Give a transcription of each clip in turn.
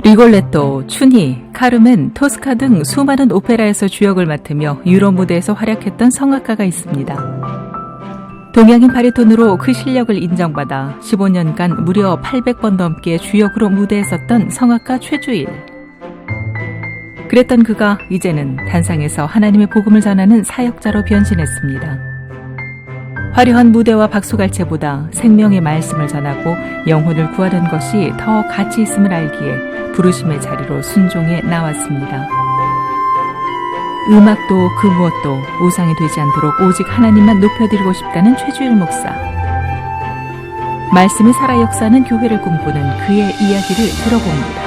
리골레토, 춘희, 카르멘, 토스카 등 수많은 오페라에서 주역을 맡으며 유럽 무대에서 활약했던 성악가가 있습니다. 동양인 바리톤으로 그 실력을 인정받아 15년간 무려 800번 넘게 주역으로 무대에 섰던 성악가 최주일. 그랬던 그가 이제는 단상에서 하나님의 복음을 전하는 사역자로 변신했습니다. 화려한 무대와 박수갈채보다 생명의 말씀을 전하고 영혼을 구하는 것이 더 가치 있음을 알기에 부르심의 자리로 순종해 나왔습니다. 음악도 그 무엇도 우상이 되지 않도록 오직 하나님만 높여드리고 싶다는 최주일 목사. 말씀이 살아 역사하는 교회를 꿈꾸는 그의 이야기를 들어봅니다.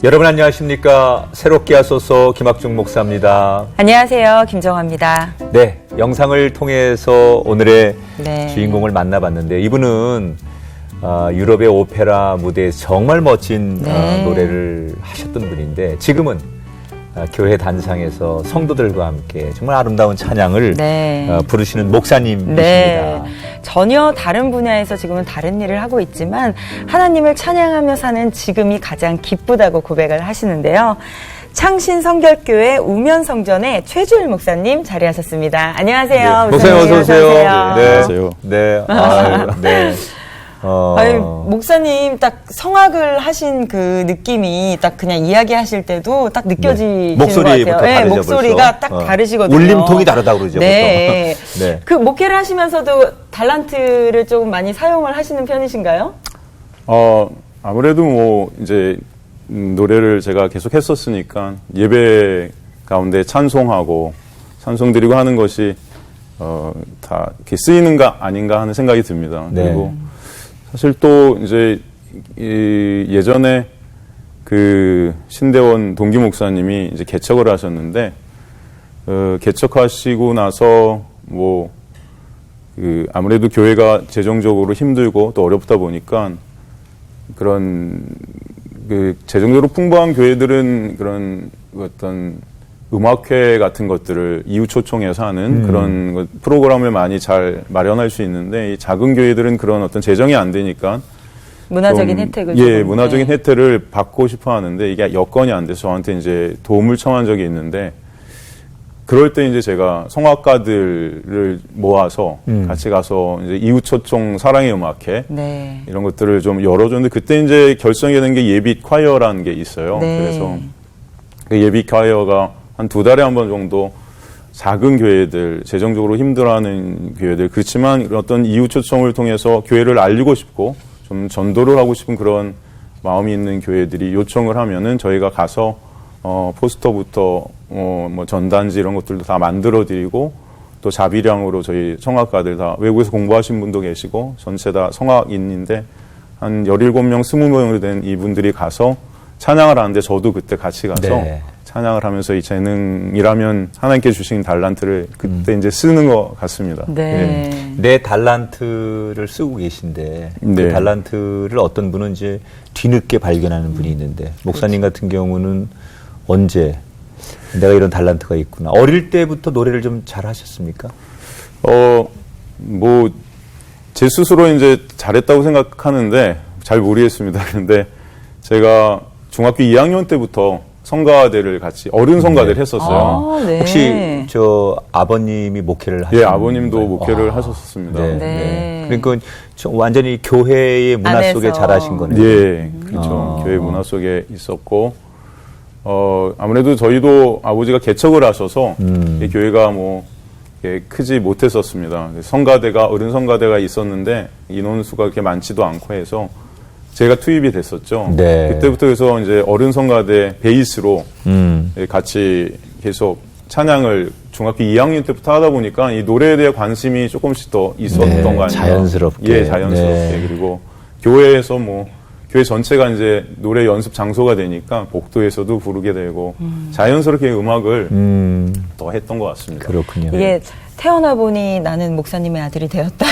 여러분 안녕하십니까? 새롭게 하소서 김학중 목사입니다. 안녕하세요. 김정화입니다. 네, 영상을 통해서 오늘의 주인공을 만나봤는데 이분은 유럽의 오페라 무대에서 정말 멋진 노래를 하셨던 분인데 지금은 교회 단상에서 성도들과 함께 정말 아름다운 찬양을 부르시는 목사님이십니다. 전혀 다른 분야에서 지금은 다른 일을 하고 있지만 하나님을 찬양하며 사는 지금이 가장 기쁘다고 고백을 하시는데요. 창신성결교회 우면성전의 최주일 목사님 자리하셨습니다. 안녕하세요. 네, 목사님 어서 오세요. 네, 안녕하세요. 네. 아유, 네. 아니, 목사님 딱 성악을 하신 그 느낌이 딱 그냥 이야기하실 때도 딱 느껴지시는 것 같아요. 네, 목소리가 딱 다르시거든요. 울림통이 다르다고 그러죠. 네. 네. 그 목회를 하시면서도 달란트를 조금 많이 사용을 하시는 편이신가요? 아무래도 뭐 이제 노래를 제가 계속 했었으니까 예배 가운데 찬송하고 찬송 드리고 하는 것이 다 이렇게 쓰이는가 아닌가 하는 생각이 듭니다. 네. 그리고 사실 또 이제 예전에 그 신대원 동기 목사님이 이제 개척을 하셨는데 개척하시고 나서 뭐 그 아무래도 교회가 재정적으로 힘들고 또 어렵다 보니까 그런 그 재정적으로 풍부한 교회들은 그런 어떤 음악회 같은 것들을 이웃 초청해서 하는 그런 프로그램을 많이 잘 마련할 수 있는데 이 작은 교회들은 그런 어떤 재정이 안 되니까 문화적인 혜택을 문화적인 혜택을 받고 싶어 하는데 이게 여건이 안 돼서 저한테 이제 도움을 청한 적이 있는데 그럴 때 이제 제가 성악가들을 모아서 같이 가서 이제 이웃 초청 사랑의 음악회 이런 것들을 좀 열어줬는데 그때 이제 결성이 된 게 예비 콰이어라는 게 있어요. 그래서 그 예비 콰이어가 한 2달에 한 번 정도 작은 교회들, 재정적으로 힘들어하는 교회들, 그렇지만 어떤 이웃 초청을 통해서 교회를 알리고 싶고 좀 전도를 하고 싶은 그런 마음이 있는 교회들이 요청을 하면은 저희가 가서 포스터부터 뭐 전단지 이런 것들도 다 만들어드리고 또 자비량으로 저희 성악가들 다 외국에서 공부하신 분도 계시고 전체 다 성악인인데 한 17명, 20명으로 된 이분들이 가서 찬양을 하는데 저도 그때 같이 가서 찬양을 하면서 이 재능이라면 하나님께 주신 달란트를 그때 이제 쓰는 것 같습니다. 내 달란트를 쓰고 계신데 그 달란트를 어떤 분은 이제 뒤늦게 발견하는 분이 있는데 목사님 같은 경우는 언제 내가 이런 달란트가 있구나. 어릴 때부터 노래를 좀 잘하셨습니까? 뭐 제 스스로 이제 잘했다고 생각하는데 잘 모르겠습니다. 그런데 제가 중학교 2학년 때부터 성가대를 같이 어른 성가대를 했었어요. 혹시 저 아버님이 목회를 하셨나요? 예, 아버님도 목회를 하셨었습니다. 그러니까 완전히 교회의 문화 속에 자라신 거네요. 예, 그렇죠. 교회 문화 속에 있었고 아무래도 저희도 아버지가 개척을 하셔서 이 교회가 뭐 크지 못했었습니다. 성가대가 어른 성가대가 있었는데 인원수가 그렇게 많지도 않고 해서 제가 투입이 됐었죠. 그때부터 해서 이제 어른 성가대 베이스로 같이 계속 찬양을 중학교 2학년 때부터 하다 보니까 이 노래에 대한 관심이 조금씩 더 있었던 거 아니에요? 자연스럽게. 예, 자연스럽게. 그리고 교회에서 뭐 교회 전체가 이제 노래 연습 장소가 되니까 복도에서도 부르게 되고 자연스럽게 음악을 더 했던 것 같습니다. 그렇군요. 이게 태어나 보니 나는 목사님의 아들이 되었다.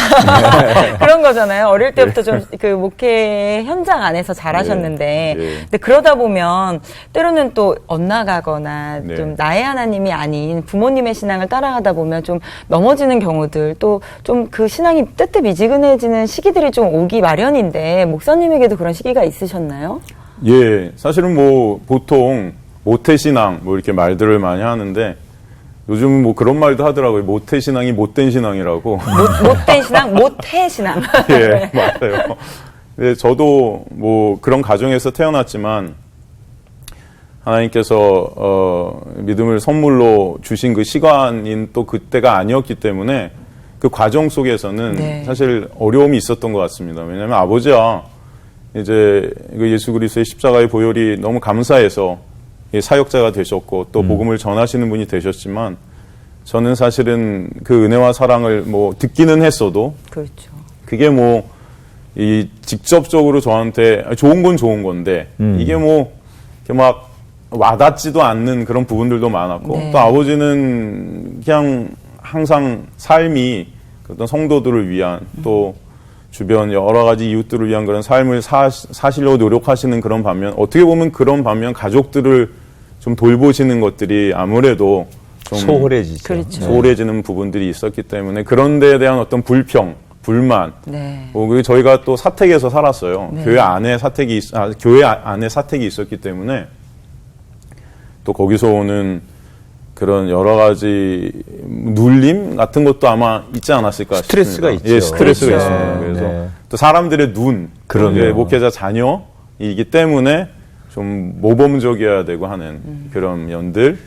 그런 거잖아요. 어릴 때부터 좀 그 목회 현장 안에서 잘하셨는데, 근데 그러다 보면 때로는 또 엇나가거나 좀 나의 하나님이 아닌 부모님의 신앙을 따라가다 보면 좀 넘어지는 경우들, 또 좀 그 신앙이 뜨뜻미지근해지는 시기들이 좀 오기 마련인데, 목사님에게도 그런 시기가 있으셨나요? 예, 사실은 뭐 보통 모태신앙 뭐 이렇게 말들을 많이 하는데 요즘은 뭐 그런 말도 하더라고요. 모태신앙이 못된 신앙이라고. 못된 신앙? 모태신앙. 예, 맞아요. 네, 저도 뭐 그런 가정에서 태어났지만 하나님께서 믿음을 선물로 주신 그 시간인 또 그때가 아니었기 때문에 그 과정 속에서는 사실 어려움이 있었던 것 같습니다. 왜냐하면 아버지와 이제 그 예수 그리스도의 십자가의 보혈이 너무 감사해서 사역자가 되셨고 또 복음을 전하시는 분이 되셨지만 저는 사실은 그 은혜와 사랑을 뭐 듣기는 했어도 그렇죠. 그게 뭐 이 직접적으로 저한테 좋은 건 좋은 건데 이게 뭐 이렇게 막 와닿지도 않는 그런 부분들도 많았고 또 아버지는 그냥 항상 삶이 어떤 성도들을 위한 또 주변 여러 가지 이웃들을 위한 그런 삶을 사시려고 노력하시는 그런 반면 어떻게 보면 그런 반면 가족들을 좀 돌보시는 것들이 아무래도 좀 소홀해지죠. 그렇죠. 소홀해지는 부분들이 있었기 때문에 그런 데에 대한 어떤 불평, 불만. 저희가 또 사택에서 살았어요. 교회 안에 사택이 있었기 때문에 또 거기서 오는 그런 여러 가지 눌림 같은 것도 아마 있지 않았을까 스트레스가 싶습니다. 있죠. 예, 스트레스가 그렇죠. 있습니다. 그래서 또 사람들의 눈, 그럼요. 목회자 자녀이기 때문에 좀 모범적이어야 되고 하는 그런 면들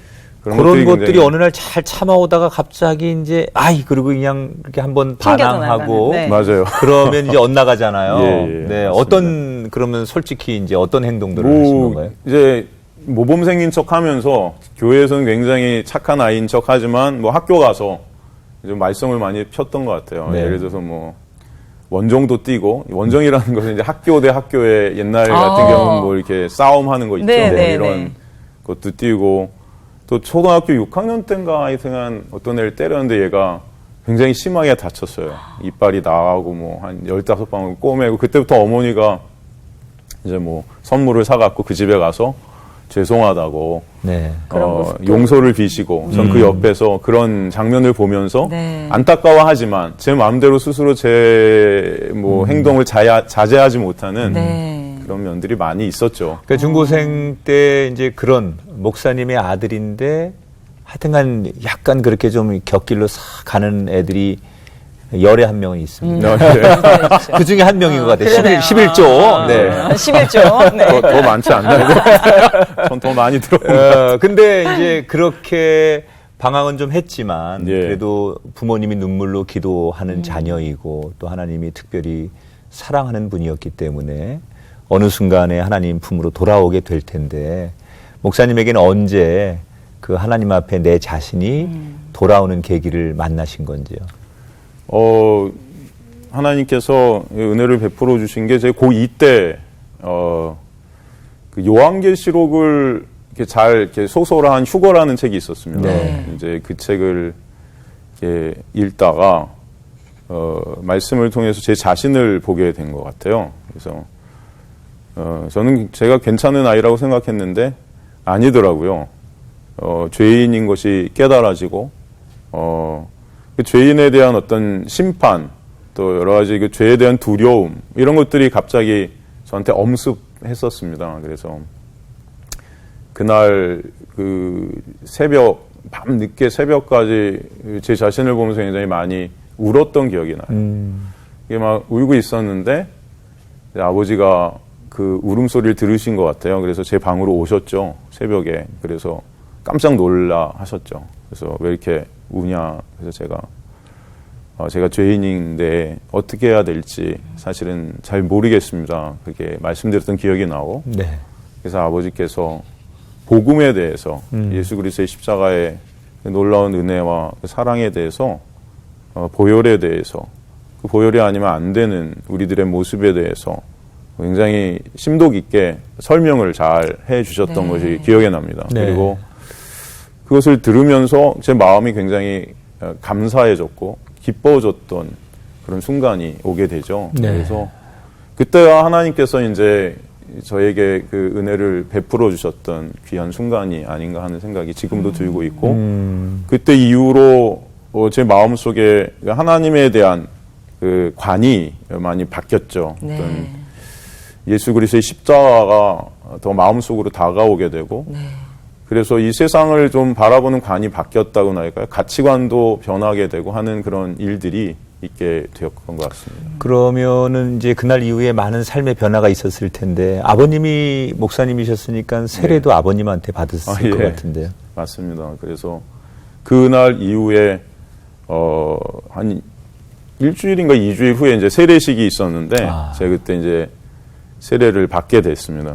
그런 것들이 어느 날 잘 참아오다가 갑자기 이제 그리고 그냥 이렇게 한번 반항하고 맞아요. 그러면 이제 엇나가잖아요. 예, 어떤 그러면 솔직히 이제 어떤 행동들을 하신 건가요? 이제 모범생인 척하면서 교회에서는 굉장히 착한 아이인 척하지만 뭐 학교 가서 좀 말썽을 많이 폈던 것 같아요. 예를 들어서 뭐 원정도 뛰고 원정이라는 것은 이제 학교 대 학교의 옛날 같은 경우는 뭐 이렇게 싸움하는 거 있죠. 이런 것도 뛰고 또 초등학교 6학년 때인가 하여튼 어떤 애를 때렸는데 얘가 굉장히 심하게 다쳤어요. 이빨이 나가고 뭐 한 15방울 꼬매고 그때부터 어머니가 이제 뭐 선물을 사갖고 그 집에 가서 죄송하다고 용서를 비시고 전 그 옆에서 그런 장면을 보면서 안타까워하지만 제 마음대로 스스로 제 뭐 행동을 자제하지 못하는 그런 면들이 많이 있었죠. 그러니까 중고생 때 이제 그런 목사님의 아들인데 하여튼간 약간 그렇게 좀 곁길로 싹 가는 애들이 열에 한 명은 있습니다. 그 중에 한 명인 것 같아요. 11조. 네. 11조. 네. 더 많지 않나요? 전 더 많이 들어요. 근데 이제 그렇게 방황은 좀 했지만 그래도 부모님이 눈물로 기도하는 자녀이고 또 하나님이 특별히 사랑하는 분이었기 때문에 어느 순간에 하나님 품으로 돌아오게 될 텐데 목사님에게는 언제 그 하나님 앞에 내 자신이 돌아오는 계기를 만나신 건지요? 하나님께서 은혜를 베풀어 주신 게 제 고2 때, 그 요한계시록을 이렇게 소설화한 휴거라는 책이 있었습니다. 이제 그 책을 이렇게 읽다가, 말씀을 통해서 제 자신을 보게 된 것 같아요. 그래서, 저는 제가 괜찮은 아이라고 생각했는데 아니더라고요. 죄인인 것이 깨달아지고, 그 죄인에 대한 어떤 심판, 또 여러 가지 그 죄에 대한 두려움, 이런 것들이 갑자기 저한테 엄습했었습니다. 그래서 그날 그 밤 늦게 새벽까지 제 자신을 보면서 굉장히 많이 울었던 기억이 나요. 이게 막 울고 있었는데 아버지가 그 울음소리를 들으신 것 같아요. 그래서 제 방으로 오셨죠. 새벽에. 그래서 깜짝 놀라 하셨죠. 그래서 왜 이렇게 우냐. 그래서 제가 죄인인데 어떻게 해야 될지 사실은 잘 모르겠습니다. 그렇게 말씀드렸던 기억이 나고. 그래서 아버지께서 복음에 대해서 예수 그리스도의 십자가의 놀라운 은혜와 사랑에 대해서 보혈에 대해서 그 보혈이 아니면 안 되는 우리들의 모습에 대해서 굉장히 심도 깊게 설명을 잘 해주셨던 것이 기억에 납니다. 그리고 그것을 들으면서 제 마음이 굉장히 감사해졌고 기뻐졌던 그런 순간이 오게 되죠. 네. 그래서 그때가 하나님께서 이제 저에게 그 은혜를 베풀어 주셨던 귀한 순간이 아닌가 하는 생각이 지금도 들고 있고 그때 이후로 제 마음속에 하나님에 대한 그 관이 많이 바뀌었죠. 네. 어떤 예수 그리스도의 십자가가 더 마음속으로 다가오게 되고 네. 그래서 이 세상을 좀 바라보는 관이 바뀌었다고나 할까요? 가치관도 변하게 되고 하는 그런 일들이 있게 되었던 것 같습니다. 그러면은 이제 그날 이후에 많은 삶의 변화가 있었을 텐데 아버님이 목사님이셨으니까 세례도 아버님한테 받았을 것 같은데요. 맞습니다. 그래서 그날 이후에 한 일주일인가 2주일 후에 이제 세례식이 있었는데 제가 그때 이제 세례를 받게 됐습니다.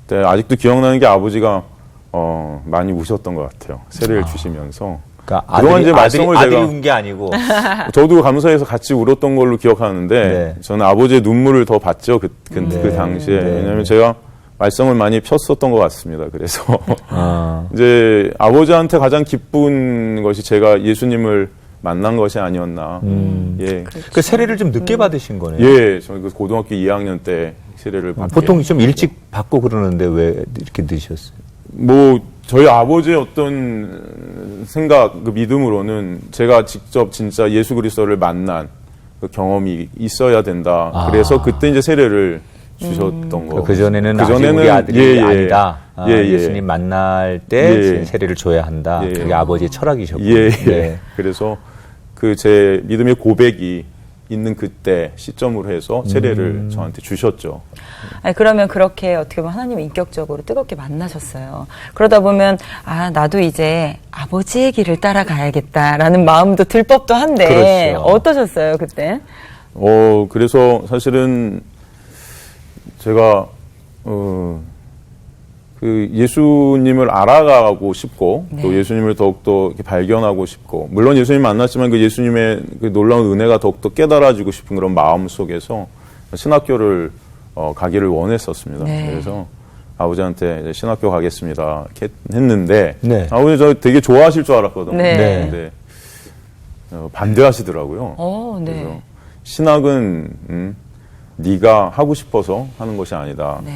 그때 아직도 기억나는 게 아버지가 많이 우셨던 것 같아요. 세례를 주시면서. 그러니까 그동안 이제 말씀을 아들이 제가 운 게 아니고 저도 감사해서 같이 울었던 걸로 기억하는데 네. 저는 아버지의 눈물을 더 봤죠. 그 네. 당시에. 네. 왜냐하면 제가 말씀을 많이 폈었던 것 같습니다. 그래서 아. 이제 아버지한테 가장 기쁜 것이 제가 예수님을 만난 것이 아니었나. 예. 그 세례를 좀 늦게 받으신 거네요. 예, 저는 그 고등학교 2학년 때 세례를 받게. 보통 좀 일찍 받고 그러는데 왜 이렇게 늦으셨어요? 뭐 저희 아버지의 어떤 생각, 그 믿음으로는 제가 직접 진짜 예수 그리스도를 만난 그 경험이 있어야 된다. 그래서 그때 이제 세례를 주셨던 거. 그 전에는 아직 우리 아들이 아니다. 예수님 만날 때 세례를 줘야 한다. 그게 아버지의 철학이셨군요. 예. 네. 그래서 그 제 믿음의 고백이 있는 그때 시점으로 해서 세례를 저한테 주셨죠. 아니, 그러면 그렇게 어떻게 보면 하나님을 인격적으로 뜨겁게 만나셨어요. 그러다 보면 나도 이제 아버지의 길을 따라가야겠다라는 마음도 들 법도 한데 그렇죠. 어떠셨어요 그때? 그래서 사실은 제가 그 예수님을 알아가고 싶고 또 예수님을 더욱더 이렇게 발견하고 싶고 물론 예수님 만났지만 그 예수님의 그 놀라운 은혜가 더욱더 깨달아지고 싶은 그런 마음 속에서 신학교를 가기를 원했었습니다. 네. 그래서 아버지한테 이제 신학교 가겠습니다 이렇게 했는데 네. 아버지 저 되게 좋아하실 줄 알았거든요. 네. 근데 반대하시더라고요. 네. 그래서 신학은 네가 하고 싶어서 하는 것이 아니다. 네.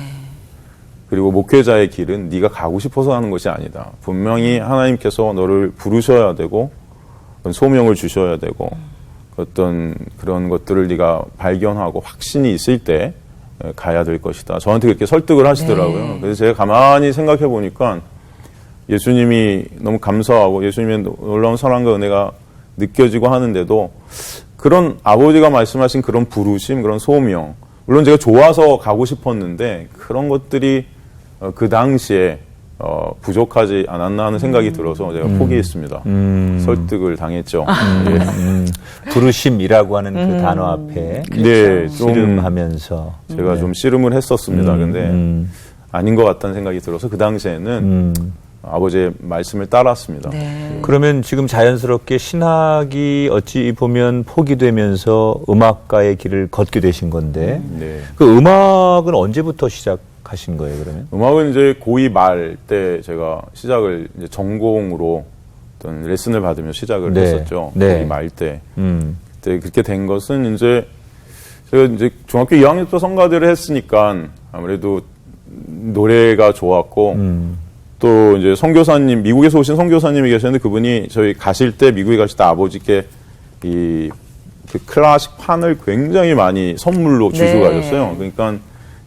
그리고 목회자의 길은 네가 가고 싶어서 하는 것이 아니다. 분명히 하나님께서 너를 부르셔야 되고 소명을 주셔야 되고 어떤 그런 것들을 네가 발견하고 확신이 있을 때 가야 될 것이다. 저한테 그렇게 설득을 하시더라고요. 네. 그래서 제가 가만히 생각해 보니까 예수님이 너무 감사하고 예수님의 놀라운 사랑과 은혜가 느껴지고 하는데도 그런 아버지가 말씀하신 그런 부르심, 그런 소명 물론 제가 좋아서 가고 싶었는데 그런 것들이 그 당시에 부족하지 않았나 하는 생각이 들어서 제가 포기했습니다. 설득을 당했죠. 부르심이라고 하는 그 단어 앞에 네, 좀 씨름하면서 제가 좀 씨름을 했었습니다. 근데 아닌 것 같다는 생각이 들어서 그 당시에는 아버지의 말씀을 따랐습니다. 네. 그러면 지금 자연스럽게 신학이 어찌 보면 포기되면서 음악가의 길을 걷게 되신 건데 네. 그 음악은 언제부터 시작하신 거예요, 그러면? 음악은 이제 고2 말 때 제가 시작을 이제 전공으로 어떤 레슨을 받으며 시작을 네. 했었죠. 네. 고2 말 때. 그때 그렇게 된 것은 이제 제가 이제 중학교 2학년 때 성가대를 했으니까 아무래도 노래가 좋았고 또 이제 선교사님, 미국에서 오신 선교사님이 계셨는데 그분이 저희 가실 때, 미국에 가실 때 아버지께 그 클래식 판을 굉장히 많이 선물로 주시고 네. 가셨어요. 그러니까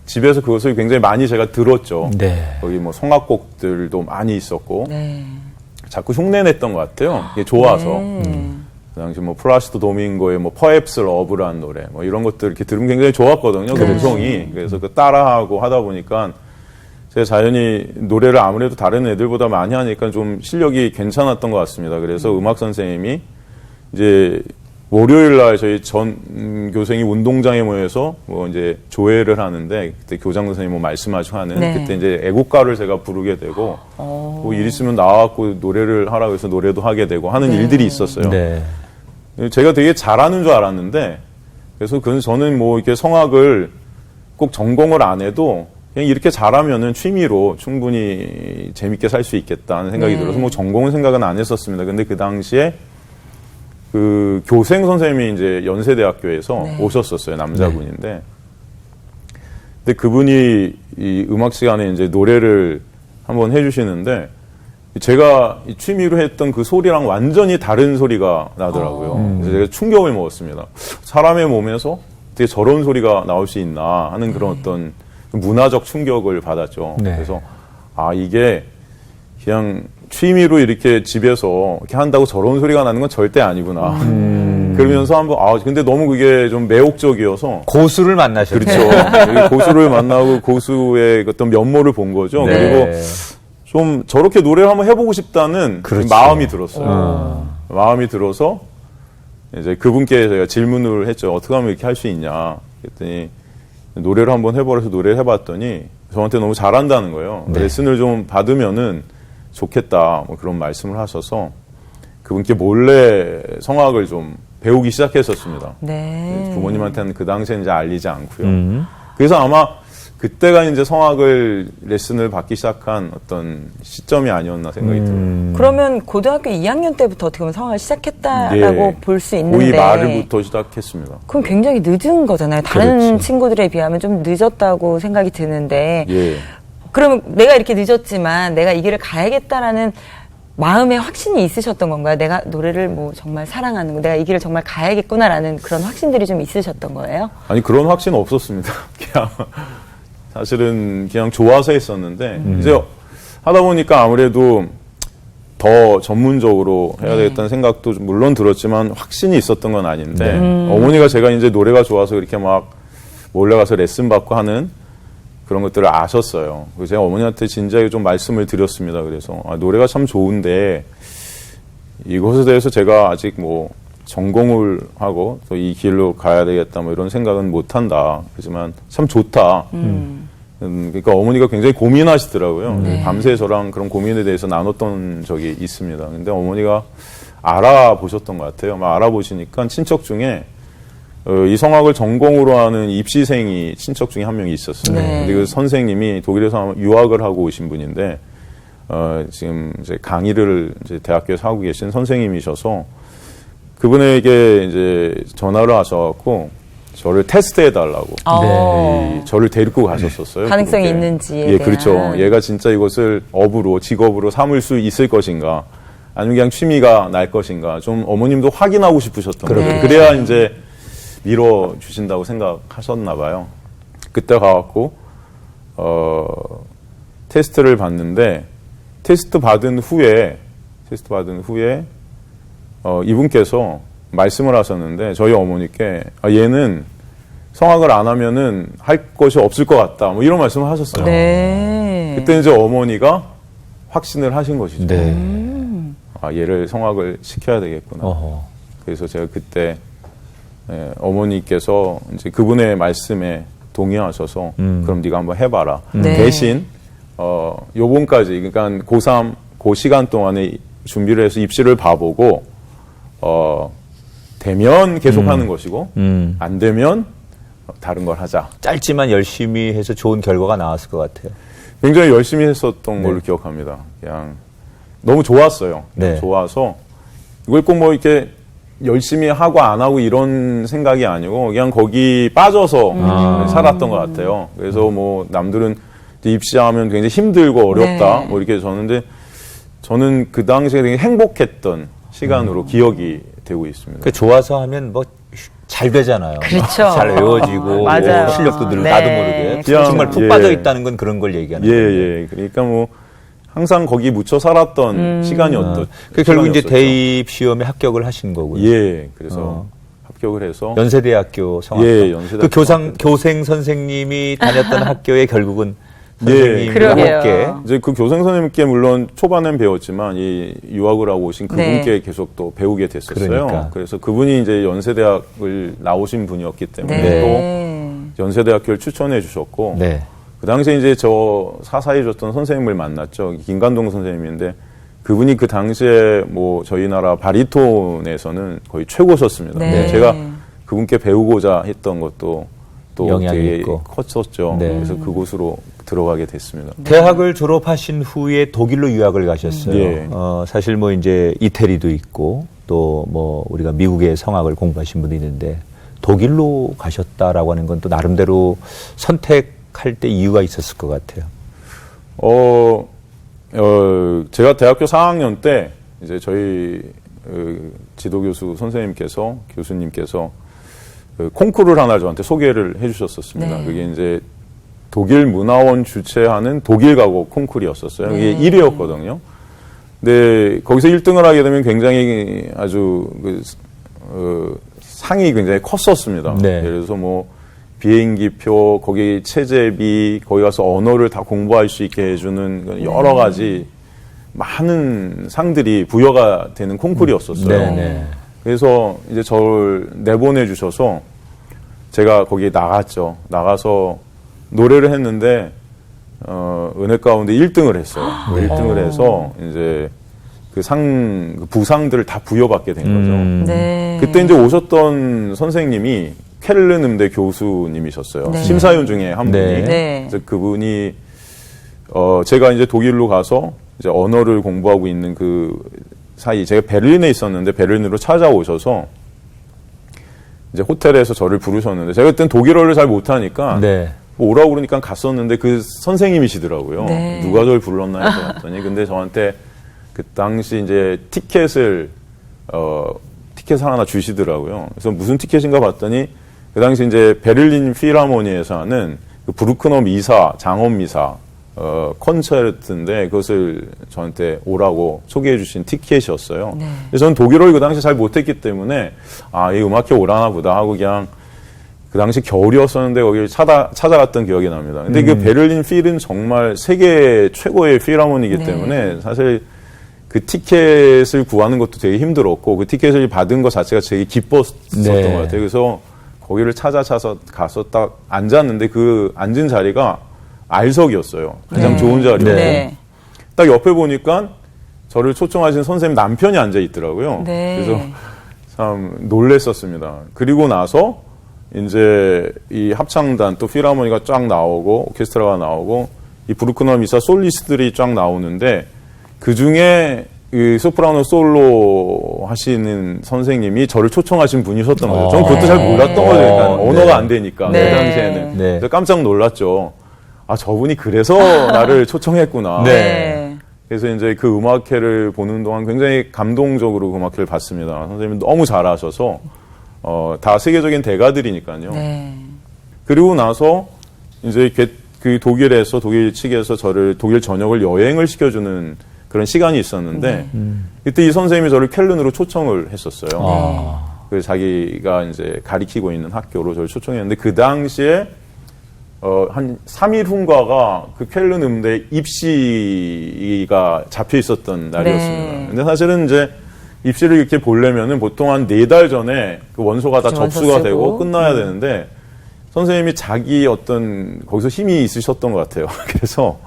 집에서 그것을 굉장히 많이 제가 들었죠. 네. 거기 뭐 성악곡들도 많이 있었고 네. 자꾸 흉내냈던 것 같아요. 이게 좋아서. 네. 그 당시 뭐 플라시도 도밍고의 뭐 Perhaps Love라는 노래 뭐 이런 것들 이렇게 들으면 굉장히 좋았거든요. 그 음성이. 그래서 그 따라하고 하다 보니까 제가 자연히 노래를 아무래도 다른 애들보다 많이 하니까 좀 실력이 괜찮았던 것 같습니다. 그래서 음악 선생님이 이제 월요일 날 저희 전 교생이 운동장에 모여서 뭐 이제 조회를 하는데 그때 교장 선생님 뭐 말씀하시고 하는 네. 그때 이제 애국가를 제가 부르게 되고 뭐 일 있으면 나와갖고 노래를 하라고 해서 노래도 하게 되고 하는 일들이 있었어요. 네. 제가 되게 잘하는 줄 알았는데 그래서 저는 뭐 이렇게 성악을 꼭 전공을 안 해도 그냥 이렇게 잘하면은 취미로 충분히 재밌게 살 수 있겠다는 생각이 네. 들어서 뭐 전공은 생각은 안 했었습니다. 근데 그 당시에 그 교생 선생님이 이제 연세대학교에서 네. 오셨었어요. 남자분인데. 근데 그분이 이 음악 시간에 이제 노래를 한번 해주시는데 제가 이 취미로 했던 그 소리랑 완전히 다른 소리가 나더라고요. 그래서 제가 충격을 먹었습니다. 사람의 몸에서 어떻게 저런 소리가 나올 수 있나 하는 그런 어떤 문화적 충격을 받았죠. 네. 그래서 이게 그냥 취미로 이렇게 집에서 이렇게 한다고 저런 소리가 나는 건 절대 아니구나. 그러면서 한번 근데 너무 그게 좀 매혹적이어서 고수를 만나셨죠. 그렇죠. 고수를 만나고 고수의 어떤 면모를 본 거죠. 네. 그리고 좀 저렇게 노래를 한번 해보고 싶다는 그렇죠. 마음이 들었어요. 마음이 들어서 이제 그분께 제가 질문을 했죠. 어떻게 하면 이렇게 할 수 있냐. 그랬더니 노래를 한번 해보라서 노래를 해봤더니 저한테 너무 잘한다는 거예요. 네. 레슨을 좀 받으면은 좋겠다. 뭐 그런 말씀을 하셔서 그분께 몰래 성악을 좀 배우기 시작했었습니다. 네. 부모님한테는 그 당시에 이제 알리지 않고요. 그래서 아마 그때가 이제 성악을 레슨을 받기 시작한 어떤 시점이 아니었나 생각이 들어요. 그러면 고등학교 2학년 때부터 어떻게 보면 성악을 시작했다라고 예. 볼 수 있는데 고2 말부터 시작했습니다. 그럼 굉장히 늦은 거잖아요. 다른 그렇지. 친구들에 비하면 좀 늦었다고 생각이 드는데 예. 그러면 내가 이렇게 늦었지만 내가 이 길을 가야겠다라는 마음의 확신이 있으셨던 건가요? 내가 노래를 뭐 정말 사랑하는 거, 내가 이 길을 정말 가야겠구나라는 그런 확신들이 좀 있으셨던 거예요? 아니 그런 확신은 없었습니다. 그냥 사실은 그냥 좋아서 했었는데 이제 하다 보니까 아무래도 더 전문적으로 해야 되겠다는 생각도 물론 들었지만 확신이 있었던 건 아닌데 어머니가 제가 이제 노래가 좋아서 이렇게 막 몰래 가서 레슨 받고 하는 그런 것들을 아셨어요. 그래서 제가 어머니한테 진지하게 좀 말씀을 드렸습니다. 그래서 노래가 참 좋은데 이것에 대해서 제가 아직 뭐 전공을 하고 또 이 길로 가야 되겠다 뭐 이런 생각은 못 한다. 그렇지만 참 좋다. 그러니까 어머니가 굉장히 고민하시더라고요. 밤새 저랑 그런 고민에 대해서 나눴던 적이 있습니다. 근데 어머니가 알아보셨던 것 같아요. 막 알아보시니까 친척 중에 이 성악을 전공으로 하는 입시생이 친척 중에 한 명이 있었어요. 네. 근데 그 선생님이 독일에서 유학을 하고 오신 분인데 지금 이제 강의를 이제 대학교에서 하고 계신 선생님이셔서 그분에게 이제 전화를 하셔갖고 저를 테스트해 달라고 저를 데리고 가셨었어요. 가능성이 그분께. 있는지에 예, 대한. 그렇죠. 얘가 진짜 이것을 업으로 직업으로 삼을 수 있을 것인가, 아니면 그냥 취미가 날 것인가, 좀 어머님도 확인하고 싶으셨던 거예요. 그래야 이제 밀어 주신다고 생각하셨나 봐요. 그때 가갖고 테스트를 받는데 테스트 받은 후에 이분께서 말씀을 하셨는데 저희 어머니께 얘는 성악을 안 하면은 할 것이 없을 것 같다. 뭐 이런 말씀을 하셨어요. 네. 그때 이제 어머니가 확신을 하신 것이죠. 네. 얘를 성악을 시켜야 되겠구나. 어허. 그래서 제가 그때 어머니께서 이제 그분의 말씀에 동의하셔서 그럼 네가 한번 해봐라. 네. 대신 요번까지 그러니까 고3 그 시간 동안에 준비를 해서 입시를 봐보고 되면 계속하는 것이고 안 되면 다른 걸 하자. 짧지만 열심히 해서 좋은 결과가 나왔을 것 같아요. 굉장히 열심히 했었던 걸로 기억합니다. 그냥 너무 좋았어요. 네. 좋아서 이걸 꼭 뭐 이렇게 열심히 하고 안 하고 이런 생각이 아니고 그냥 거기 빠져서 살았던 것 같아요. 그래서 뭐 남들은 입시하면 굉장히 힘들고 어렵다 네. 뭐 이렇게 저는데 저는 그 당시에 되게 행복했던 시간으로 기억이 되고 있습니다. 그 좋아서 하면 뭐 잘 되잖아요. 그렇죠. 잘 외워지고 맞아요. 뭐 실력도 늘고 네. 나도 모르게 그냥, 정말 푹 예. 빠져 있다는 건 그런 걸 얘기하는 거예요. 예. 그러니까 뭐 항상 거기 묻혀 살았던 시간이었던. 그 결국 이제 시간이었었죠. 대입 시험에 합격을 하신 거고요. 예. 그래서 합격을 해서 연세대학교 성악과. 예, 연세대학교 그 교생 선생님이 다녔던 학교에 결국은 예. 선생님과 그러게요. 함께 이제 그 교생 선생님께 물론 초반엔 배웠지만 이 유학을 하고 오신 그분께 네. 계속 또 배우게 됐었어요. 그러니까. 그래서 그분이 이제 연세대학을 나오신 분이었기 때문에 네. 또 연세대학교를 추천해 주셨고 네. 그 당시에 이제 저 사사해 줬던 선생님을 만났죠. 김관동 선생님인데 그분이 그 당시에 뭐 저희 나라 바리톤에서는 거의 최고셨습니다. 네. 제가 그분께 배우고자 했던 것도 또 영향이 되게 있고. 컸었죠. 네. 그래서 그곳으로 들어가게 됐습니다. 대학을 졸업하신 후에 독일로 유학을 가셨어요. 예. 사실 뭐 이제 이태리도 있고 또 뭐 우리가 미국의 성악을 공부하신 분도 있는데 독일로 가셨다라고 하는 건 또 나름대로 선택할 때 이유가 있었을 것 같아요. 제가 대학교 4학년 때 이제 저희 지도교수 선생님께서 교수님께서 콩쿠르를 하나 저한테 소개를 해주셨었습니다. 네. 그게 이제 독일 문화원 주최하는 독일 가곡 콩쿠르였었어요. 네. 이게 1위였거든요. 근데 거기서 1등을 하게 되면 굉장히 아주 상이 굉장히 컸었습니다. 네. 예를 들어서 뭐 비행기표, 거기 체제비, 거기 가서 언어를 다 공부할 수 있게 해주는 여러 가지 많은 상들이 부여가 되는 콩쿠르였었어요. 네. 그래서 이제 저를 내보내 주셔서 제가 거기에 나갔죠. 나가서 노래를 했는데 은혜 가운데 1등을 했어요. 1등을 해서 이제 그 부상들을 다 부여받게 된 거죠. 네. 그때 이제 오셨던 선생님이 켈른 음대 교수님이셨어요. 네. 심사위원 중에 한 분이. 네. 네. 그래서 그분이 제가 이제 독일로 가서 이제 언어를 공부하고 있는 그 사이 제가 베를린에 있었는데 베를린으로 찾아오셔서 이제 호텔에서 저를 부르셨는데 제가 그때는 독일어를 잘 못하니까 네. 뭐 오라고 그러니까 갔었는데 그 선생님이시더라고요. 네. 누가 저를 불렀나 해서 갔더니 근데 저한테 그 당시 이제 티켓을 하나 주시더라고요. 그래서 무슨 티켓인가 봤더니 그 당시 이제 베를린 필하모니에서 하는 그 브루크너 미사, 장엄 미사 콘서트인데 그것을 저한테 오라고 소개해 주신 티켓이었어요. 네. 그래서 저는 독일어를 그 당시 잘 못했기 때문에 이 음악회 오라나 보다 하고 그냥 그 당시 겨울이었었는데 거기를 찾아갔던 기억이 납니다. 근데 그 베를린 필은 정말 세계 최고의 필하모니이기 네. 때문에 사실 그 티켓을 구하는 것도 되게 힘들었고 그 티켓을 받은 것 자체가 되게 기뻤었던 네. 것 같아요. 그래서 거기를 찾아서 가서 딱 앉았는데 그 앉은 자리가 R석이었어요. 가장 네. 좋은 자리였고 네. 딱 옆에 보니까 저를 초청하신 선생님 남편이 앉아 있더라고요. 네. 그래서 참 놀랬었습니다. 그리고 나서 이제 이 합창단 또 필하모니가 쫙 나오고 오케스트라가 나오고 이 브루크너 미사 솔리스트들이 쫙 나오는데 그 중에 이 소프라노 솔로 하시는 선생님이 저를 초청하신 분이셨던 거죠. 저는 그것도 잘 몰랐던 거죠. 일단 언어가 안 되니까 네. 그 당시에는. 네. 그래서 깜짝 놀랐죠. 저분이 그래서 나를 초청했구나. 네. 그래서 이제 그 음악회를 보는 동안 굉장히 감동적으로 그 음악회를 봤습니다. 선생님이 너무 잘하셔서 다 세계적인 대가들이니까요. 네. 그리고 나서 이제 그 독일에서 독일 측에서 저를 독일 전역을 여행을 시켜주는 그런 시간이 있었는데 그때 이 선생님이 저를 켈른으로 초청을 했었어요. 그 자기가 이제 가리키고 있는 학교로 저를 초청했는데 그 당시에 한 3일 후인가가 그 켈른 음대 입시가 잡혀 있었던 날이었습니다. 네. 근데 사실은 이제 입시를 이렇게 보려면은 보통 한 4달 전에 그 원소가 다 그렇죠, 원서 접수가 쓰고. 되고 끝나야 되는데 선생님이 자기 거기서 힘이 있으셨던 것 같아요. 그래서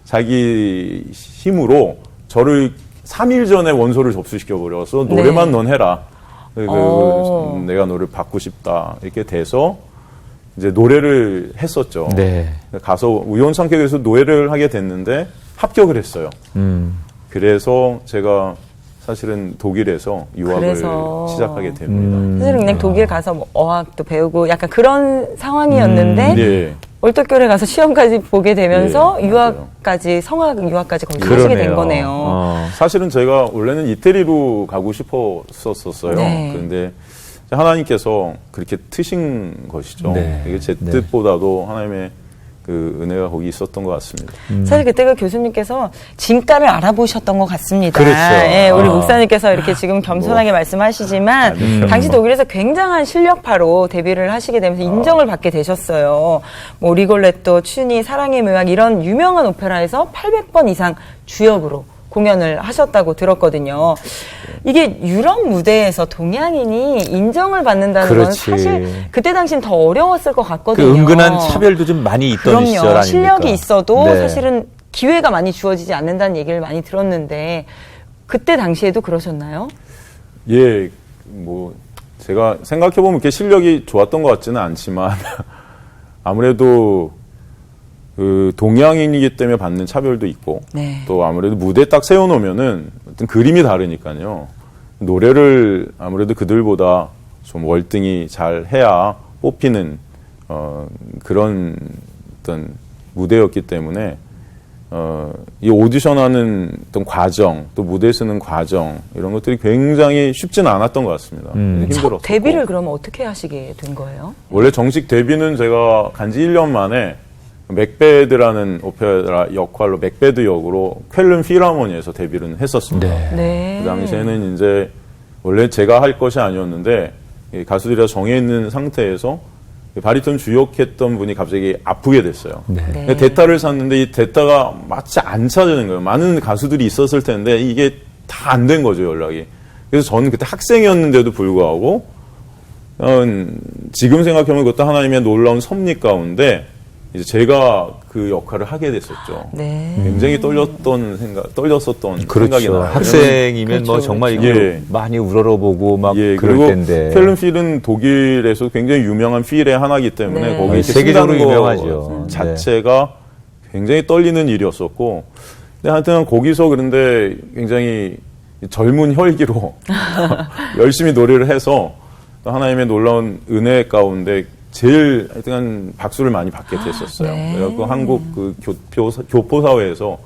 자기 힘으로 저를 3일 전에 원서를 접수시켜버려서 노래만 넌 해라. 내가 너를 받고 싶다. 이렇게 돼서 이제 노래를 했었죠. 네. 가서 우연찮게 그래서 노래를 하게 됐는데 합격을 했어요. 그래서 제가 사실은 독일에서 유학을 시작하게 됩니다. 사실은 그냥 독일 가서 뭐 어학도 배우고 약간 그런 상황이었는데 네. 얼떨결에 가서 시험까지 보게 되면서 네, 유학까지 성악 유학까지 거기서 하시게 된 거네요. 사실은 제가 원래는 이태리로 가고 싶었었어요. 네. 그런데 하나님께서 그렇게 트신 것이죠. 네. 이게 제 네. 뜻보다도 하나님의 그 은혜가 거기 있었던 것 같습니다. 사실 그때 그 교수님께서 진가를 알아보셨던 것 같습니다. 그렇죠. 예, 우리 목사님께서 이렇게 지금 겸손하게 말씀하시지만 당시 독일에서 굉장한 실력파로 데뷔를 하시게 되면서 인정을 받게 되셨어요. 뭐 리골레토, 춘이, 사랑의 묘약 이런 유명한 오페라에서 800번 이상 주역으로 공연을 하셨다고 들었거든요. 이게 유럽 무대에서 동양인이 인정을 받는다는 건 그렇지. 사실 그때 당시는 더 어려웠을 것 그 같거든요. 은근한 차별도 좀 많이 있던 시절 그럼요. 아닙니까? 실력이 있어도 네. 사실은 기회가 많이 주어지지 않는다는 얘기를 많이 들었는데 그때 당시에도 그러셨나요? 예, 뭐 제가 생각해보면 이렇게 실력이 좋았던 것 같지는 않지만 아무래도 그 동양인이기 때문에 받는 차별도 있고 네. 또 아무래도 무대에 딱 세워놓으면은 어떤 그림이 다르니까요. 노래를 아무래도 그들보다 좀 월등히 잘 해야 뽑히는 그런 어떤 무대였기 때문에 이 오디션하는 어떤 과정, 또 무대 쓰는 과정 이런 것들이 굉장히 쉽지는 않았던 것 같습니다. 힘들었고. 데뷔를 그러면 어떻게 하시게 된 거예요? 원래 정식 데뷔는 제가 간지 1년 만에 맥베드라는 오페라 역할로 맥베드 역으로 쾰른 필하모니에서 데뷔를 했었습니다. 네. 그 당시에는 이제 원래 제가 할 것이 아니었는데 가수들이 정해 있는 상태에서 바리톤 주역했던 분이 갑자기 아프게 됐어요. 네. 대타를 샀는데 이 대타가 마치 안 찾아지는 거예요. 많은 가수들이 있었을 텐데 이게 다 안 된 거죠, 연락이. 그래서 저는 그때 학생이었는데도 불구하고 지금 생각해보면 그것도 하나님의 놀라운 섭리 가운데 이제 제가 그 역할을 하게 됐었죠. 네. 굉장히 떨렸었던 생각이 나요. 학생이면 뭐 정말 이거 예. 많이 우러러보고 막 그럴 그리고 텐데. 켈른필은 독일에서 굉장히 유명한 필의 하나이기 때문에 네. 거기 이렇게 세계적으로 쓴다는 거 유명하죠. 자체가 굉장히 떨리는 일이었었고, 근데 하여튼 거기서 그런데 굉장히 젊은 혈기로 열심히 노래를 해서 하나님의 놀라운 은혜 가운데 제일 하여튼 박수를 많이 받게 됐었어요. 네. 그래서 한국 그 교포사회에서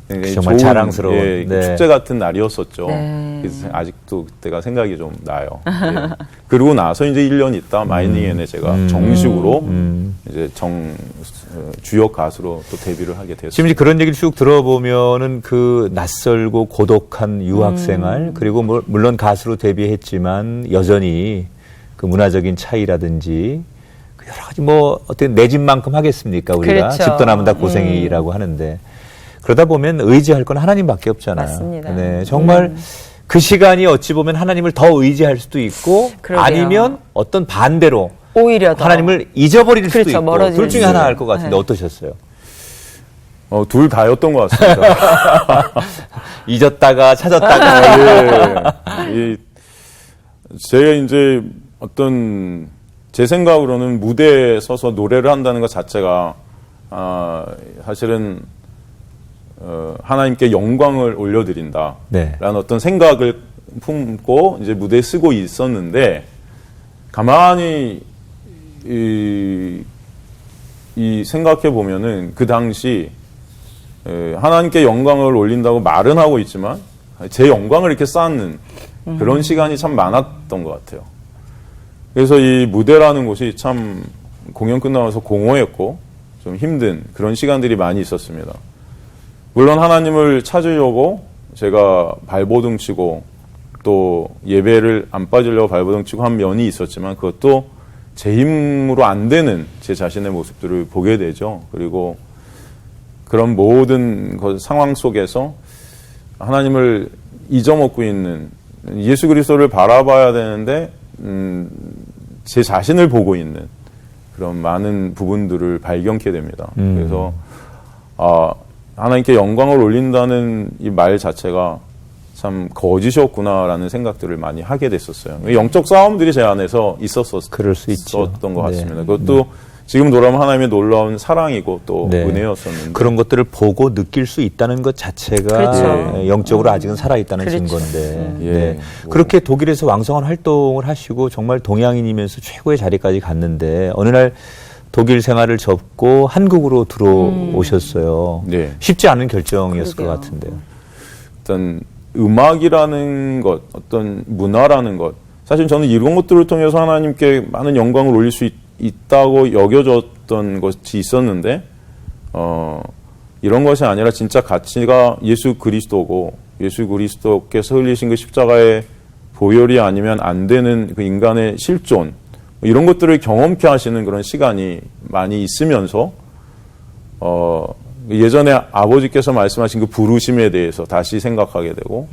굉장히 정말 자랑스러운, 예, 네. 축제 같은 날이었었죠. 네. 그래서 아직도 그때가 생각이 좀 나요. 예. 그러고 나서 이제 1년 있다 마이닝엔에 제가 정식으로 이제 주역 가수로 또 데뷔를 하게 됐어요. 지금 이제 그런 얘기를 쭉 들어보면은 그 낯설고 고독한 유학 생활, 그리고 물론 가수로 데뷔했지만 여전히 그 문화적인 차이라든지 그 여러 가지 뭐 어떻게 내 집만큼 하겠습니까, 우리가. 그렇죠. 집 떠나면 다 고생이라고 하는데, 그러다 보면 의지할 건 하나님밖에 없잖아요. 맞습니다. 네, 정말 그 시간이 어찌 보면 하나님을 더 의지할 수도 있고, 그러게요. 아니면 어떤 반대로 오히려 더 하나님을 잊어버릴 수도 그렇죠, 있고, 멀어질 둘 중에 수. 하나 할 것 같은데 네. 어떠셨어요? 둘 다였던 것 같습니다. 잊었다가 찾았다가. 예. 제가 이제 어떤 제 생각으로는 무대에 서서 노래를 한다는 것 자체가 사실은 하나님께 영광을 올려드린다라는 네. 어떤 생각을 품고 이제 무대에 쓰고 있었는데, 가만히 이 생각해 보면은 그 당시 하나님께 영광을 올린다고 말은 하고 있지만 제 영광을 이렇게 쌓는 그런 시간이 참 많았던 것 같아요. 그래서 이 무대라는 곳이 참 공연 끝나서 공허했고 좀 힘든 그런 시간들이 많이 있었습니다. 물론 하나님을 찾으려고 제가 발버둥 치고 또 예배를 안 빠지려고 발버둥 치고 한 면이 있었지만, 그것도 제 힘으로 안 되는 제 자신의 모습들을 보게 되죠. 그리고 그런 모든 상황 속에서 하나님을 잊어먹고 있는, 예수 그리스도를 바라봐야 되는데 제 자신을 보고 있는 그런 많은 부분들을 발견케 됩니다. 그래서 하나님께 영광을 올린다는 이 말 자체가 참 거짓이었구나라는 생각들을 많이 하게 됐었어요. 영적 싸움들이 제 안에서 그럴 수 있죠. 있었던 것 같습니다. 네. 그것도 지금 돌아보면 하나님의 놀라운 사랑이고 또 네. 은혜였었는데, 그런 것들을 보고 느낄 수 있다는 것 자체가 그렇죠. 영적으로 아직은 살아있다는 그렇죠. 증거인데, 예. 네. 뭐. 그렇게 독일에서 왕성한 활동을 하시고 정말 동양인이면서 최고의 자리까지 갔는데, 어느 날 독일 생활을 접고 한국으로 들어오셨어요. 네. 쉽지 않은 결정이었을 그러게요. 것 같은데요. 어떤 음악이라는 것, 어떤 문화라는 것, 사실 저는 이런 것들을 통해서 하나님께 많은 영광을 올릴 수 있다고 여겨졌던 것이 있었는데, 이런 것이 아니라 진짜 가치가 예수 그리스도고, 예수 그리스도께서 흘리신 그 십자가의 보혈이 아니면 안 되는 그 인간의 실존, 이런 것들을 경험케 하시는 그런 시간이 많이 있으면서, 예전에 아버지께서 말씀하신 그 부르심에 대해서 다시 생각하게 되고,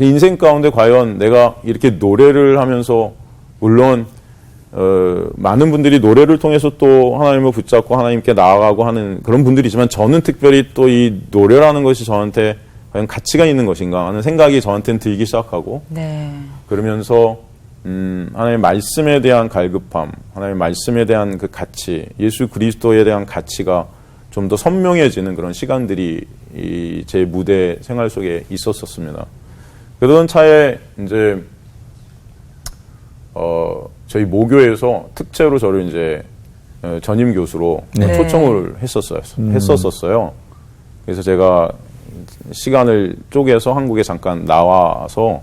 인생 가운데 과연 내가 이렇게 노래를 하면서, 물론 많은 분들이 노래를 통해서 또 하나님을 붙잡고 하나님께 나아가고 하는 그런 분들이지만, 저는 특별히 또 이 노래라는 것이 저한테 과연 가치가 있는 것인가 하는 생각이 저한테는 들기 시작하고, 네. 그러면서 하나님의 말씀에 대한 갈급함, 하나님의 말씀에 대한 그 가치, 예수 그리스도에 대한 가치가 좀 더 선명해지는 그런 시간들이 제 무대 생활 속에 있었습니다. 그러던 차에 이제 저희 모교에서 특채로 저를 이제 전임 교수로 네. 초청을 했었어요. 그래서 제가 시간을 쪼개서 한국에 잠깐 나와서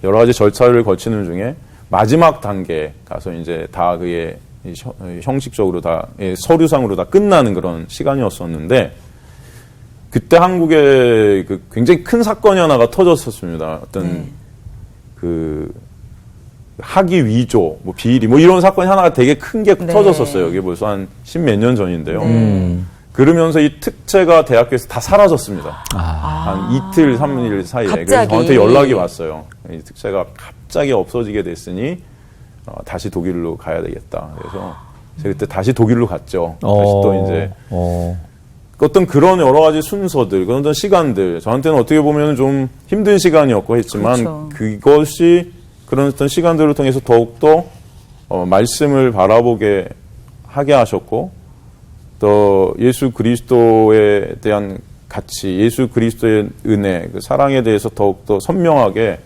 여러 가지 절차를 거치는 중에 마지막 단계 가서 이제 다 그게 형식적으로 다 서류상으로 다 끝나는 그런 시간이었었는데 그때 한국에 그 굉장히 큰 사건이 하나가 터졌었습니다. 어떤 그 학위 위조, 뭐 비리, 뭐 이런 사건이 하나가 되게 큰 게 터졌었어요. 이게 벌써 한 10몇 년 전인데요. 그러면서 이 특채가 대학교에서 다 사라졌습니다. 한 이틀, 3일 사이에. 갑자기. 그래서 저한테 연락이 왔어요. 이 특채가 갑자기 없어지게 됐으니 다시 독일로 가야 되겠다. 그래서 제가 그때 다시 독일로 갔죠. 다시 또 이제 어떤 그런 여러 가지 순서들, 그런 어떤 시간들, 저한테는 어떻게 보면 좀 힘든 시간이었고 했지만 그렇죠. 그것이 그런 어떤 시간들을 통해서 더욱더 말씀을 바라보게 하게 하셨고 또 예수 그리스도에 대한 가치, 예수 그리스도의 은혜, 그 사랑에 대해서 더욱더 선명하게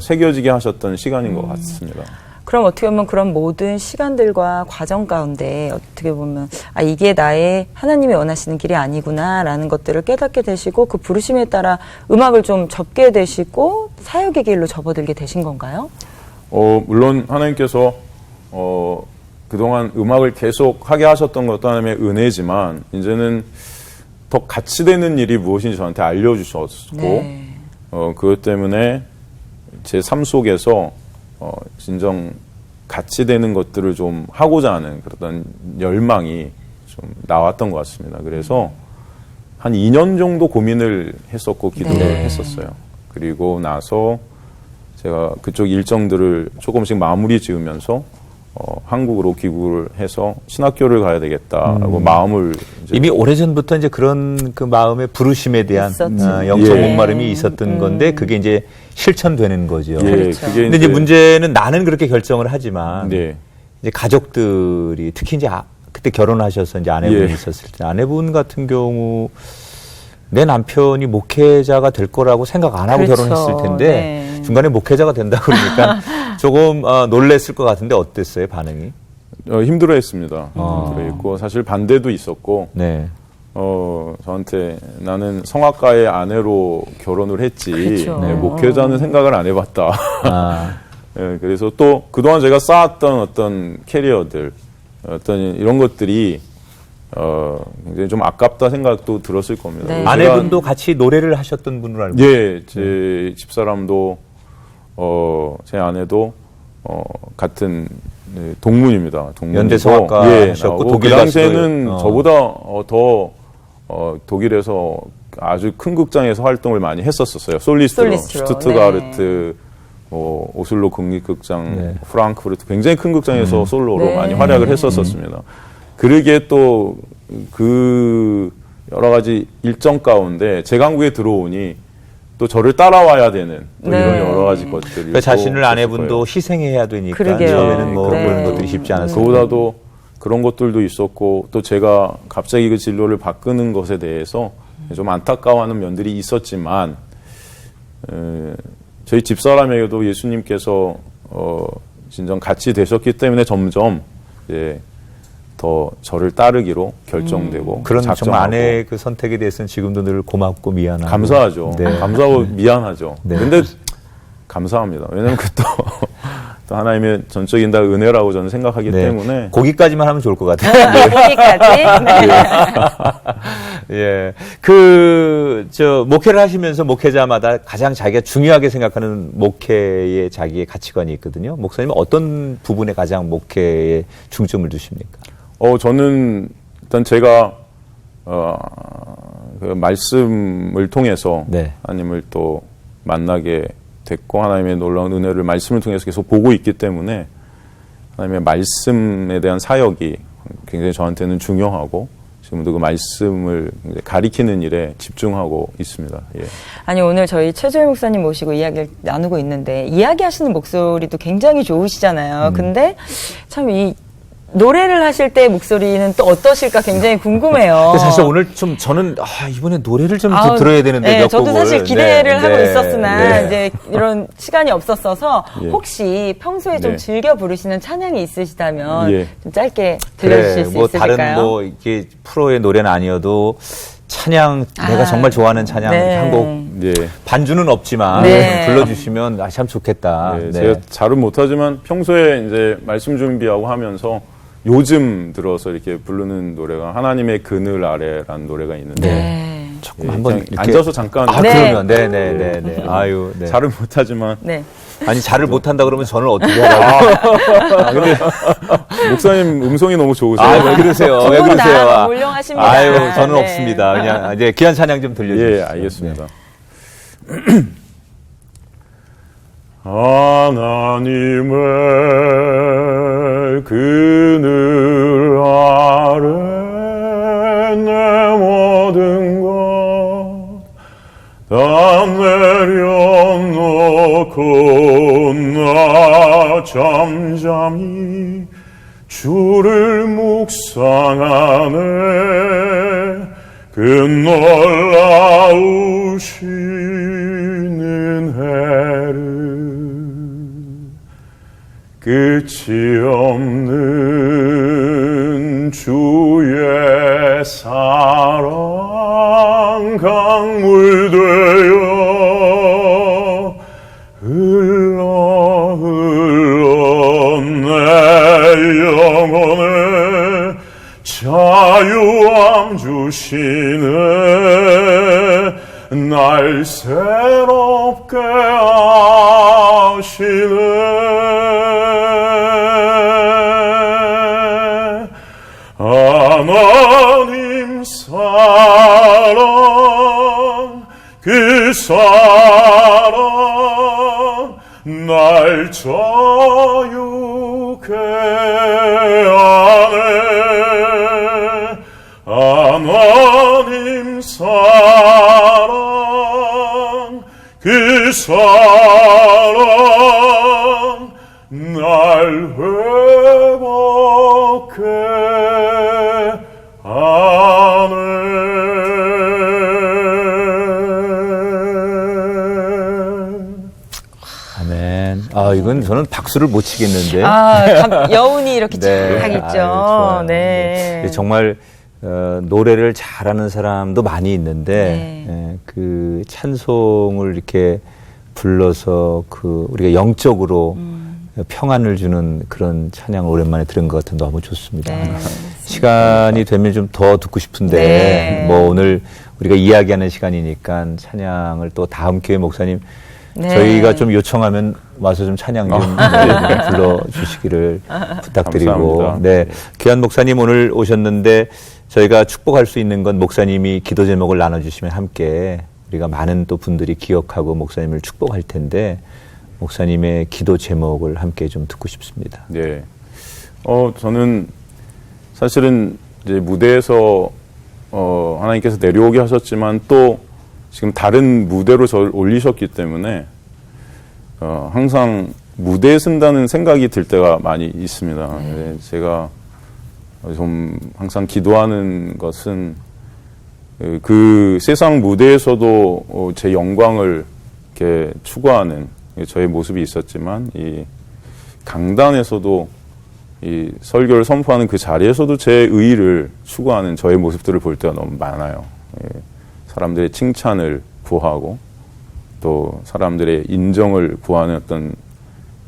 새겨지게 하셨던 시간인 것 같습니다. 그럼 어떻게 보면 그런 모든 시간들과 과정 가운데 어떻게 보면 이게 나의 하나님이 원하시는 길이 아니구나라는 것들을 깨닫게 되시고 그 부르심에 따라 음악을 좀 접게 되시고 사역의 길로 접어들게 되신 건가요? 물론 하나님께서 그동안 음악을 계속 하게 하셨던 것도 하나님의 은혜지만 이제는 더 가치되는 일이 무엇인지 저한테 알려주셨고 네. 그것 때문에 제 삶 속에서 진정 가치되는 것들을 좀 하고자 하는 그런 열망이 좀 나왔던 것 같습니다. 그래서 한 2년 정도 고민을 했었고 기도를 네. 했었어요. 그리고 나서 제가 그쪽 일정들을 조금씩 마무리 지으면서 한국으로 귀국을 해서 신학교를 가야 되겠다라고 마음을 이미 오래전부터 이제 그런 그 마음의 부르심에 대한 있었죠. 영적 예. 목마름이 있었던 건데 그게 이제 실천되는 거죠. 예, 그렇죠. 그게 근데 이제 문제는 나는 그렇게 결정을 하지만 네. 이제 가족들이 특히 이제 그때 결혼하셔서 이제 아내분이 예. 있었을 때 아내분 같은 경우 내 남편이 목회자가 될 거라고 생각 안 하고 그렇죠. 결혼했을 텐데 네. 중간에 목회자가 된다 그러니까 조금 놀랬을 것 같은데 어땠어요 반응이? 힘들어했습니다. 힘들어했고 사실 반대도 있었고 네. 저한테 나는 성악가의 아내로 결혼을 했지 그렇죠. 네, 목회자는 생각을 안 해봤다. 아. 네, 그래서 또 그동안 제가 쌓았던 어떤 캐리어들 어떤 이런 것들이 굉장히 좀 아깝다 생각도 들었을 겁니다. 네. 제가 아내분도 같이 노래를 하셨던 분으로 알고 예, 제 집사람도 제 아내도 같은 동문입니다. 동문이고, 연대 성악가 예, 하셨고 나오고 독일 그 당시에는 가수도, 저보다 더 독일에서 아주 큰 극장에서 활동을 많이 했었어요. 솔리스트로 슈투트가르트, 뭐 오슬로 국립극장, 네. 프랑크푸르트 굉장히 큰 극장에서 솔로로 네. 많이 활약을 했었습니다. 그러기에 또 그 여러 가지 일정 가운데 제 강국에 들어오니 또 저를 따라와야 되는 또 네. 이런 여러 가지 것들이 그 자신을 또 아내분도 있었을 거예요. 희생해야 되니까 그러게요. 처음에는 뭐 네. 그런 것들이 쉽지 않았어요. 그보다도 그런 것들도 있었고 또 제가 갑자기 그 진로를 바꾸는 것에 대해서 좀 안타까워하는 면들이 있었지만 저희 집사람에게도 예수님께서 진정 같이 되셨기 때문에 점점 이제 더 저를 따르기로 결정되고 그런 정말 작정하고 아내의 그 선택에 대해서는 지금도 늘 고맙고 미안하고 감사하죠. 네. 감사하고 미안하죠. 네. 근데 감사합니다. 왜냐하면 또 하나님의 전적인 다 은혜라고 저는 생각하기 네. 때문에 거기까지만 하면 좋을 것 같아요. 여기까지. 네. 예. 목회를 하시면서 목회자마다 가장 자기가 중요하게 생각하는 목회의 자기의 가치관이 있거든요. 목사님은 어떤 부분에 가장 목회에 중점을 두십니까? 저는 일단 제가 그 말씀을 통해서 네. 하나님을 또 만나게 됐고 하나님의 놀라운 은혜를 말씀을 통해서 계속 보고 있기 때문에 하나님의 말씀에 대한 사역이 굉장히 저한테는 중요하고 지금도 그 말씀을 가리키는 일에 집중하고 있습니다. 예. 아니 오늘 저희 최조일 목사님 모시고 이야기를 나누고 있는데 이야기하시는 목소리도 굉장히 좋으시잖아요. 근데 참 이 노래를 하실 때 목소리는 또 어떠실까 굉장히 궁금해요. 근데 사실 오늘 좀 저는 이번에 노래를 좀 아우, 들어야 되는데 네, 몇 저도 곡을. 사실 기대를 네, 하고 네, 있었으나 네. 이제 이런 시간이 없었어서 예. 혹시 평소에 좀 네. 즐겨 부르시는 찬양이 있으시다면 예. 좀 짧게 들려주실 수 뭐 있으실까요? 다른 뭐 이게 프로의 노래는 아니어도 찬양 내가 정말 좋아하는 찬양 네. 한 곡 예. 반주는 없지만 네. 불러주시면 참 좋겠다. 네, 네. 제가 잘은 못하지만 평소에 이제 말씀 준비하고 하면서 요즘 들어서 이렇게 부르는 노래가 하나님의 그늘 아래라는 노래가 있는데 네. 조금 예, 한번 그냥 이렇게 앉아서 잠깐 네. 그러면 네네네. 아유, 네. 잘은 못하지만 네. 아니 잘을 못한다 그러면 저는 어떻게 하라고? 근데 목사님 음성이 너무 좋으세요. 왜 그러세요? 두 왜 분 그러세요? 다 훌륭하십니다. 아유, 저는 네. 없습니다. 그냥 이제 귀한 찬양 좀 들려주세요. 예, 알겠습니다. 하나님의 그늘 아래 내 모든 것 다 내려놓고 나 잠잠히 주를 묵상하네. 그 놀라우시는 해를 끝이 없는 주의 사랑 강물 되어 흘러 내 영혼에 자유함 주시네. 날 새롭게 하시네. 하나님 사랑 그 사랑 날 자유케 하네. 하나님 사랑 그 사랑 날 회복해 아멘. 이건 저는 박수를 못 치겠는데. 여운이 이렇게 네. 쫙 있죠. 아유, 좋아요. 네. 정말 노래를 잘하는 사람도 많이 있는데 네. 그 찬송을 이렇게 불러서 우리가 영적으로 평안을 주는 그런 찬양을 오랜만에 들은 것 같아 너무 좋습니다. 네. 시간이 되면 좀 더 듣고 싶은데 네. 뭐 오늘 우리가 이야기하는 시간이니까 찬양을 또 다음 기회에 목사님 네. 저희가 좀 요청하면 와서 좀 찬양 좀 불러주시기를 부탁드리고. 감사합니다. 네. 귀한 목사님 오늘 오셨는데 저희가 축복할 수 있는 건 목사님이 기도 제목을 나눠주시면 함께 우리가 많은 또 분들이 기억하고 목사님을 축복할 텐데 목사님의 기도 제목을 함께 좀 듣고 싶습니다. 네. 저는 사실은 이제 무대에서 하나님께서 내려오게 하셨지만 또 지금 다른 무대로 저를 올리셨기 때문에 항상 무대에 쓴다는 생각이 들 때가 많이 있습니다. 네, 제가 좀 항상 기도하는 것은 그 세상 무대에서도 제 영광을 이렇게 추구하는 저의 모습이 있었지만 이 강단에서도 이 설교를 선포하는 그 자리에서도 제 의의를 추구하는 저의 모습들을 볼 때가 너무 많아요. 사람들의 칭찬을 구하고 또 사람들의 인정을 구하는 어떤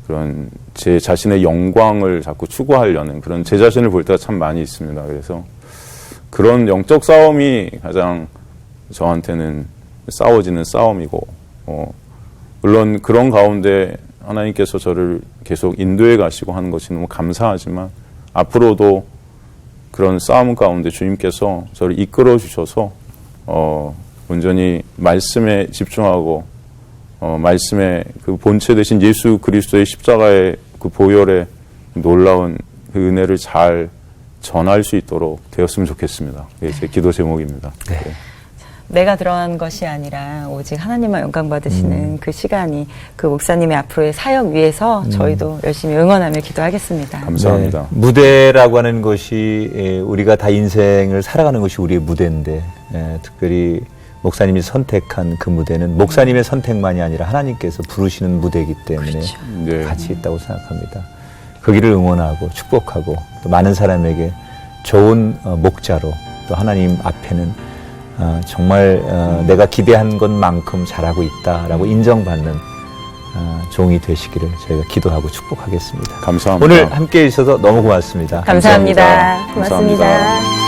그런 제 자신의 영광을 자꾸 추구하려는 그런 제 자신을 볼 때가 참 많이 있습니다. 그래서 그런 영적 싸움이 가장 저한테는 싸워지는 싸움이고 물론 그런 가운데 하나님께서 저를 계속 인도해 가시고 하는 것이 너무 감사하지만 앞으로도 그런 싸움 가운데 주님께서 저를 이끌어 주셔서 온전히 말씀에 집중하고 말씀의 그 본체 되신 예수 그리스도의 십자가의 그 보혈의 놀라운 그 은혜를 잘 전할 수 있도록 되었으면 좋겠습니다. 그게 제 기도 제목입니다. 네. 내가 들어간 것이 아니라 오직 하나님만 영광 받으시는 그 시간이 그 목사님의 앞으로의 사역 위해서 저희도 열심히 응원하며 기도하겠습니다. 감사합니다. 네, 무대라고 하는 것이 우리가 다 인생을 살아가는 것이 우리의 무대인데 특별히 목사님이 선택한 그 무대는 목사님의 선택만이 아니라 하나님께서 부르시는 무대이기 때문에 그렇죠. 네. 가치 있다고 생각합니다. 그 길을 응원하고 축복하고 또 많은 사람에게 좋은 목자로 또 하나님 앞에는 정말 내가 기대한 것만큼 잘하고 있다라고 인정받는 종이 되시기를 저희가 기도하고 축복하겠습니다. 감사합니다. 오늘 함께해 주셔서 너무 고맙습니다. 감사합니다. 감사합니다. 고맙습니다.